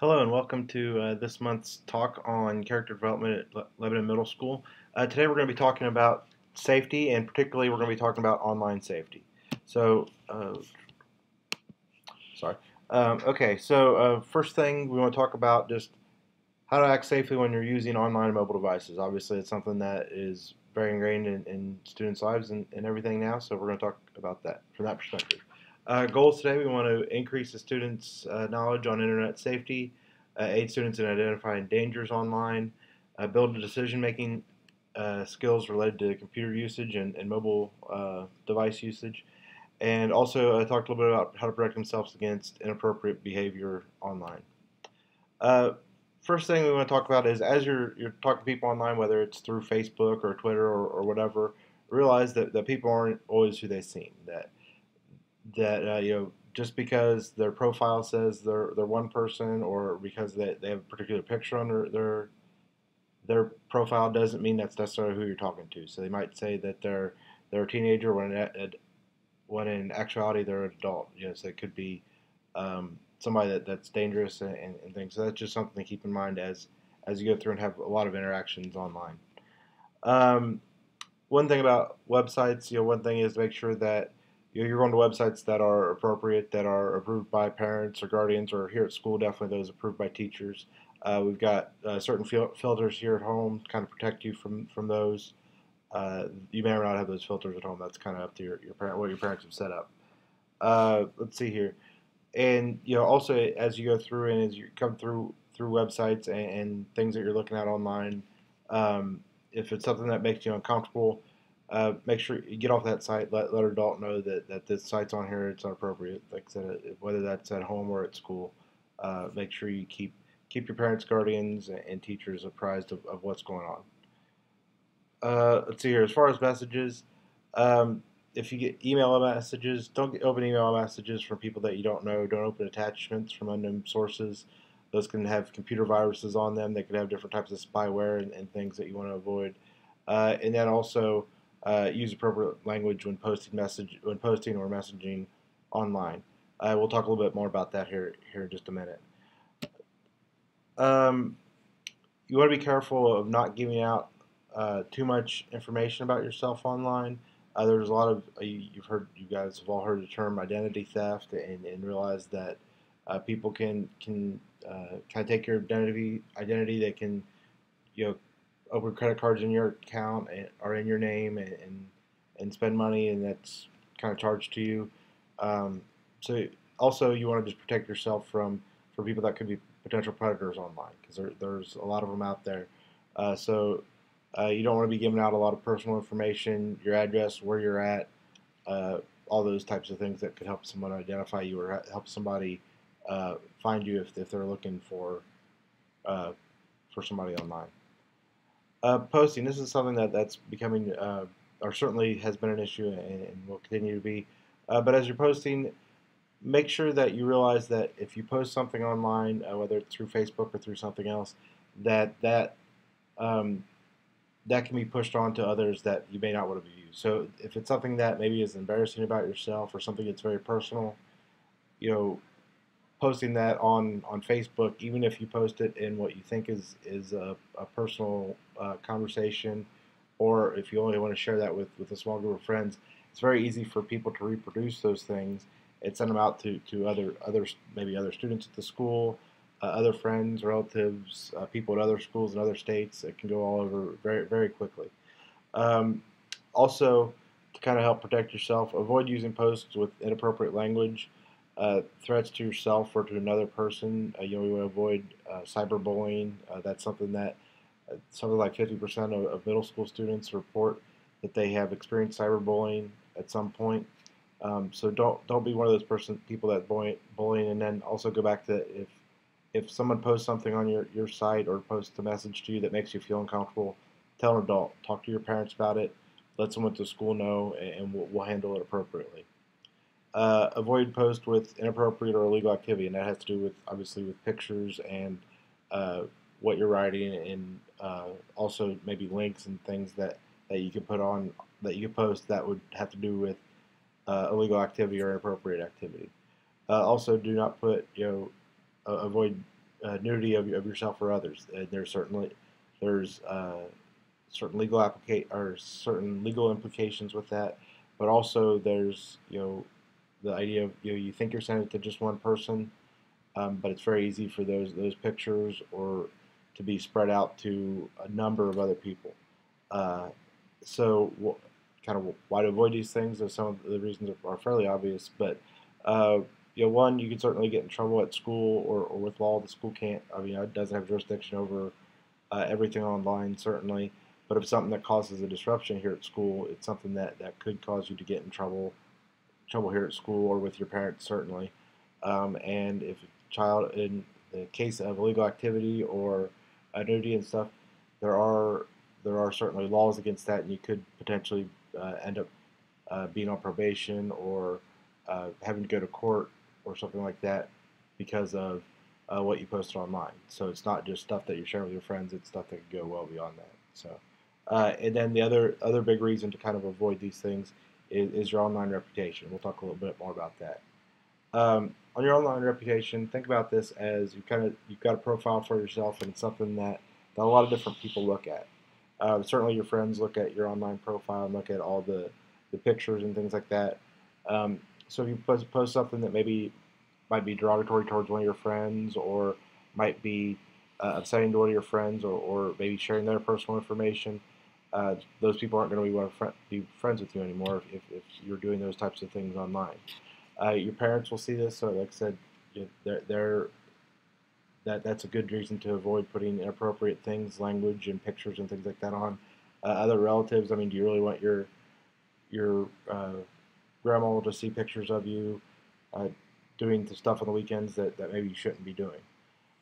Hello and welcome to this month's talk on character development at Lebanon Middle School. Today we're going to be talking about safety, and particularly we're going to be talking about online safety. So, sorry. First thing we want to talk about just how to act safely when you're using online and mobile devices. Obviously, it's something that is very ingrained in students' lives and everything now, so we're going to talk about that from that perspective. Goals today, we want to increase the students' knowledge on internet safety, aid students in identifying dangers online, build decision-making skills related to computer usage and mobile device usage, and also talked a little bit about how to protect themselves against inappropriate behavior online. Uh, First thing we want to talk about is as you're talking to people online, whether it's through Facebook or Twitter or whatever, realize that people aren't always who they seem. That just because their profile says they're one person, or because they have a particular picture on their profile, doesn't mean that's necessarily who you're talking to. So they might say that they're a teenager when in actuality they're an adult. So it could be somebody that's dangerous and things. So that's just something to keep in mind as you go through and have a lot of interactions online. Um, One thing about websites, one thing is to make sure that you're going to websites that are appropriate, that are approved by parents or guardians, or here at school, definitely those approved by teachers. We've got certain filters here at home to kind of protect you from those. You may or not have those filters at home. That's kind of up to your parent, what your parents have set up. Let's see here, and also as you go through and as you come through websites and things that you're looking at online, if it's something that makes you uncomfortable, make sure you get off that site. Let an adult know that this site's on here. It's inappropriate. Like I said, whether that's at home or at school, make sure you keep your parents, guardians, and teachers apprised of what's going on. Let's see here. As far as messages, um, if you get email messages, don't open email messages from people that you don't know. Don't open attachments from unknown sources. Those can have computer viruses on them. They could have different types of spyware and things that you want to avoid. And then also use appropriate language when posting or messaging online. We'll talk a little bit more about that here in just a minute. Um, you want to be careful of not giving out too much information about yourself online. There's a lot of you guys have all heard the term identity theft, and realize that people can kind of take your identity. They can open credit cards in your account or in your name and spend money, and that's kind of charged to you. Um, so also you want to just protect yourself from people that could be potential predators online, because there's a lot of them out there. You don't want to be giving out a lot of personal information, your address, where you're at, uh, all those types of things that could help someone identify you or help somebody find you if they're looking uh, for somebody online. Posting. This is something that's becoming, or certainly has been an issue and will continue to be. But as you're posting, make sure that you realize that if you post something online, whether it's through Facebook or through something else, that um, that can be pushed on to others that you may not want to view. So if it's something that maybe is embarrassing about yourself or something that's very personal, you know, posting that on Facebook, even if you post it in what you think is a personal conversation, or if you only want to share that with a small group of friends, it's very easy for people to reproduce those things and send them out to others, maybe other students at the school, other friends, relatives, people at other schools in other states. It can go all over very very quickly. Um, Also, to kind of help protect yourself, avoid using posts with inappropriate language, threats to yourself or to another person. You want to avoid cyberbullying. That's something like 50% of middle school students report that they have experienced cyberbullying at some point. So don't be one of those people that bullying, and then also go back to if someone posts something on your site or posts a message to you that makes you feel uncomfortable, tell an adult. Talk to your parents about it. Let someone at the school know, and we'll handle it appropriately. Avoid posts with inappropriate or illegal activity, and that has to do with obviously with pictures and uh, what you're writing, and also maybe links and things that you can put on that you can post that would have to do with illegal activity or inappropriate activity. Also, do not put avoid nudity of yourself or others. And there's certain legal or certain legal implications with that, but also there's the idea of you think you're sending it to just one person, but it's very easy for those pictures or to be spread out to a number of other people. Uh, so, kind of why to avoid these things? Some of the reasons are fairly obvious, but uh, one, you can certainly get in trouble at school or with law. The school can't. I mean, it doesn't have jurisdiction over everything online, certainly. But if something that causes a disruption here at school, it's something that could cause you to get in trouble here at school or with your parents, certainly. And if a child, in the case of illegal activity or nudity and stuff, there are there are certainly laws against that, and you could potentially end up being on probation or having to go to court or something like that because of what you posted online. So it's not just stuff that you're sharing with your friends; it's stuff that could go well beyond that. So, and then the other big reason to kind of avoid these things is your online reputation. We'll talk a little bit more about that. On your online reputation, think about this as you've got a profile for yourself, and it's something that a lot of different people look at. Certainly, your friends look at your online profile and look at all the pictures and things like that. So if you post something that maybe might be derogatory towards one of your friends, or might be upsetting to one of your friends, or maybe sharing their personal information, those people aren't going to want to be friends with you anymore if you're doing those types of things online. Your parents will see this, so like I said, that's a good reason to avoid putting inappropriate things, language, and pictures and things like that on. Other relatives, I mean, do you really want your grandma to see pictures of you uh, doing the stuff on the weekends that maybe you shouldn't be doing?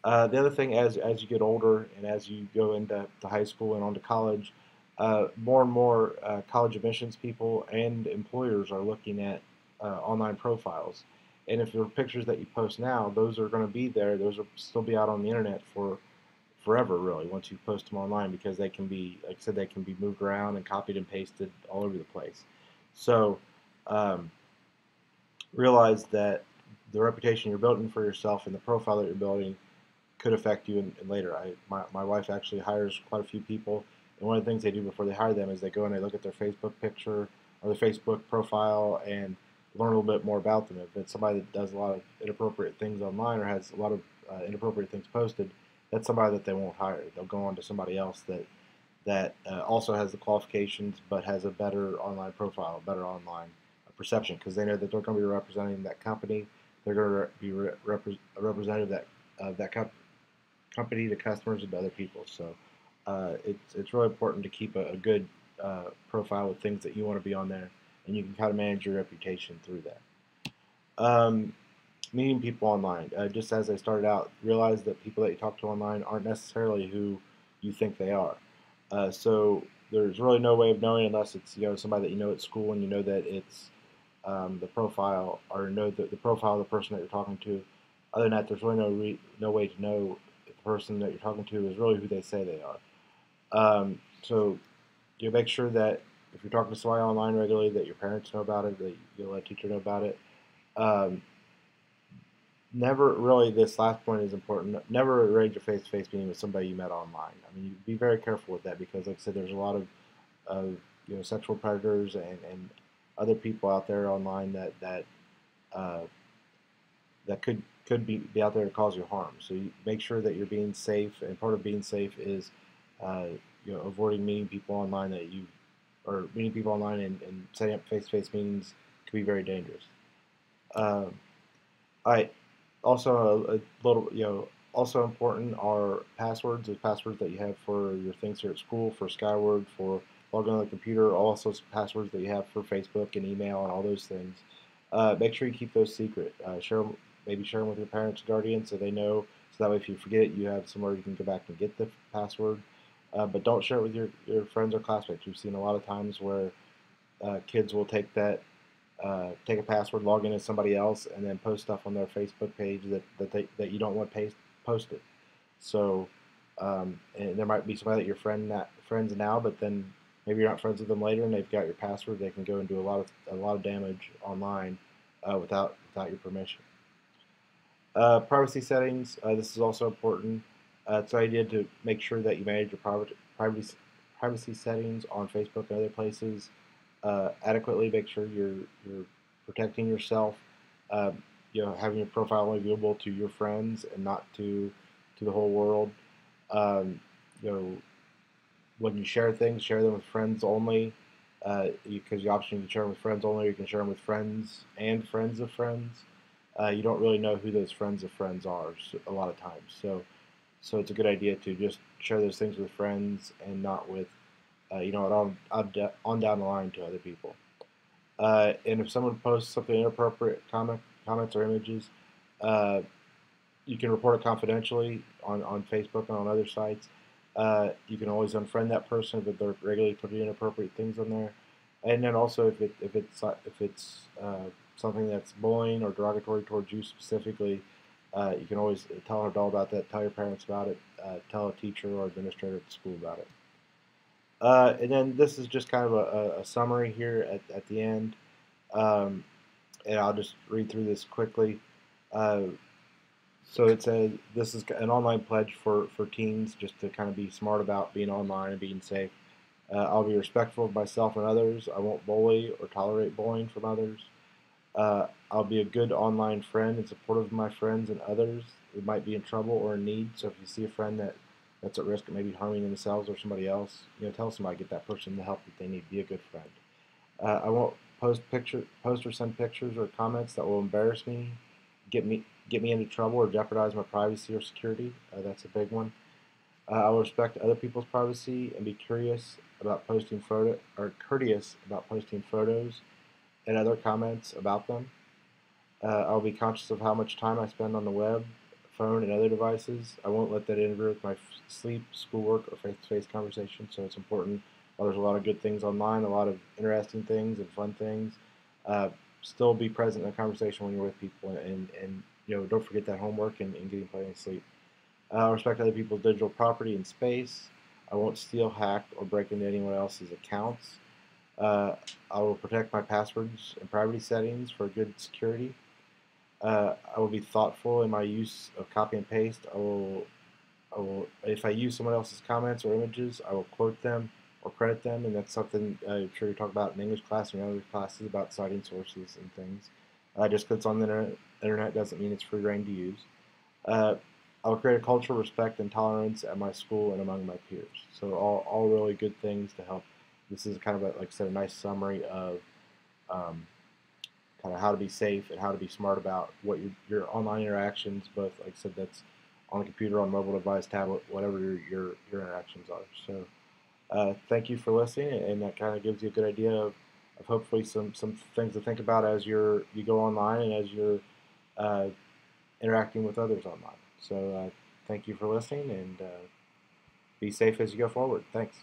The other thing, as you get older and as you go into high school and on to college, more and more college admissions people and employers are looking at online profiles. And if there are pictures that you post now, those are going to be there. Those will still be out on the internet for forever, really, once you post them online, because they can be, like I said, they can be moved around and copied and pasted all over the place. So um, realize that the reputation you're building for yourself and the profile that you're building could affect you in later. My wife actually hires quite a few people, and one of the things they do before they hire them is they go and they look at their Facebook picture or their Facebook profile and learn a little bit more about them. If it's somebody that does a lot of inappropriate things online or has a lot of inappropriate things posted, that's somebody that they won't hire. They'll go on to somebody else that also has the qualifications but has a better online profile, a better online perception, because they know that they're going to be representing that company. They're going to be a representative of that company to customers and to other people. So it's really important to keep a good profile with things that you want to be on there, and you can kind of manage your reputation through that. Um, Meeting people online. Just as I started out, realize that people that you talk to online aren't necessarily who you think they are. So there's really no way of knowing unless it's somebody that you know at school and you know that it's the profile or know the profile of the person that you're talking to. Other than that, there's really no way to know if the person that you're talking to is really who they say they are. So you make sure that if you're talking to somebody online regularly, that your parents know about it, that you let a teacher know about it. Um, Never really, this last point is important. Never arrange a face-to-face meeting with somebody you met online. I mean, be very careful with that because, like I said, there's a lot of sexual predators and other people out there online uh, that could be out there to cause you harm. So you make sure that you're being safe, and part of being safe is uh, avoiding meeting people online or meeting people online and setting up face-to-face meetings can be very dangerous. Um, I also a little also important are passwords. The passwords that you have for your things here at school, for Skyward, for logging on the computer, also some passwords that you have for Facebook and email and all those things. Make sure you keep those secret. Maybe share them with your parents, guardians, so they know. So that way, if you forget it, you have somewhere you can go back and get the password. But don't share it with your friends or classmates. We've seen a lot of times where kids will take a password, log in as somebody else, and then post stuff on their Facebook page that you don't want posted. So, and there might be somebody that you're friends now, but then maybe you're not friends with them later, and they've got your password. They can go and do a lot of damage online without your permission. Privacy settings. This is also important. It's an idea to make sure that you manage your privacy settings on Facebook and other places adequately. Make sure you're protecting yourself. Having your profile only viewable to your friends and not to the whole world. Um, you know, when you share things, share them with friends only. Because the option you can share them with friends only, you can share them with friends and friends of friends. You don't really know who those friends of friends are a lot of times. So it's a good idea to just share those things with friends and not with, on down the line to other people. And if someone posts something inappropriate, comments or images, uh, you can report it confidentially on Facebook and on other sites. You can always unfriend that person if they're regularly putting inappropriate things on there. And then also if it's something that's bullying or derogatory towards you specifically, you can always tell an adult about that, tell your parents about it, tell a teacher or administrator at the school about it. And then this is just kind of a summary here at the end. Um, and I'll just read through this quickly. Uh, so it says this is an online pledge for teens just to kind of be smart about being online and being safe. I'll be respectful of myself and others. I won't bully or tolerate bullying from others. I'll be a good online friend and supportive of my friends and others who might be in trouble or in need. So if you see a friend that's at risk of maybe harming themselves or somebody else, tell somebody, get that person the help that they need. Be a good friend. I won't post or send pictures or comments that will embarrass me, get me into trouble or jeopardize my privacy or security. That's a big one. I will respect other people's privacy and be courteous about posting photos and other comments about them. I'll be conscious of how much time I spend on the web, phone, and other devices. I won't let that interfere with my sleep, schoolwork, or face-to-face conversation. So it's important. While there's a lot of good things online, a lot of interesting things and fun things, uh, still be present in a conversation when you're with people, and don't forget that homework and getting plenty of sleep. I'll respect other people's digital property and space. I won't steal, hack, or break into anyone else's accounts. Uh, I will protect my passwords and privacy settings for good security. I will be thoughtful in my use of copy and paste. If I use someone else's comments or images, I will quote them or credit them, and that's something I'm sure you talk about in English class and other classes about citing sources and things. Just because it's on the internet doesn't mean it's free reign to use. Uh, I will create a culture of respect and tolerance at my school and among my peers. So all really good things to help. This is kind of like I said, a nice summary of um, kind of how to be safe and how to be smart about what your online interactions, both like I said, that's on the computer, on mobile device, tablet, whatever your interactions are. So thank you for listening, and that kind of gives you a good idea of hopefully some things to think about as you go online and as you're uh, interacting with others online. So thank you for listening, and be safe as you go forward. Thanks.